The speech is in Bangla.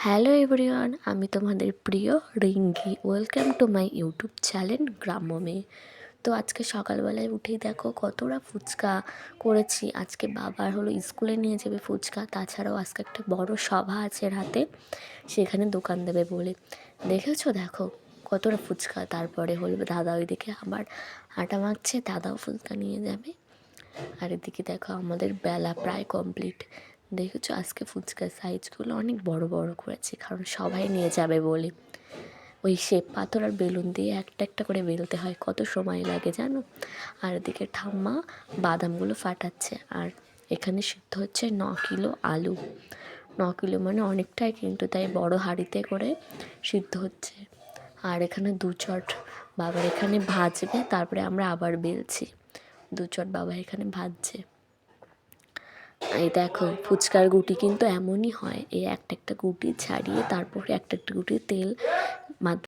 হ্যালো এভরিওয়ান, আমি তোমাদের প্রিয় Rinki. Welcome to my YouTube channel গ্রাম্য মেয়ে। তো আজকে সকালবেলায় উঠেই দেখো কতটা ফুচকা করেছি। আজকে বাবার হলো স্কুলে নিয়ে যাবে ফুচকা, তাছাড়াও আজকে একটা বড় সভা আছে রাতে, সেখানে দোকান দেবে বলে। দেখেছো দেখো কতটা ফুচকা। তারপরে হলো দাদা ওইদিকে আবার আটা মাখছে, দাদাও ফুচকা নিয়ে যাবে। আর এদিকে দেখো আমাদের বেলা প্রায় কমপ্লিট। দেখেছো আজকে ফুচকার সাইজগুলো অনেক বড় বড় করেছে, কারণ সবাই নিয়ে যাবে বলে। ওই শেপ পাথর আর বেলুন দিয়ে একটা একটা করে বেলতে হয়, কত সময় লাগে জানো। আর এদিকে ঠাম্মা বাদামগুলো ফাটাচ্ছে। আর এখানে সিদ্ধ হচ্ছে 9 কিলো আলু। 9 কিলো মানে অনেকটাই, কিন্তু তাই বড় হাঁড়িতে করে সিদ্ধ হচ্ছে। আর এখানে 2 চট বাবার এখানে ভাজবে, তারপরে আমরা আবার বেলছি। 2 চট বাবা এখানে ভাজছে। এই দেখো ফুচকার গুটি কিন্তু এমনই হয়, এই একটা একটা গুটি ছাড়িয়ে তারপরে একটা একটা গুটি তেল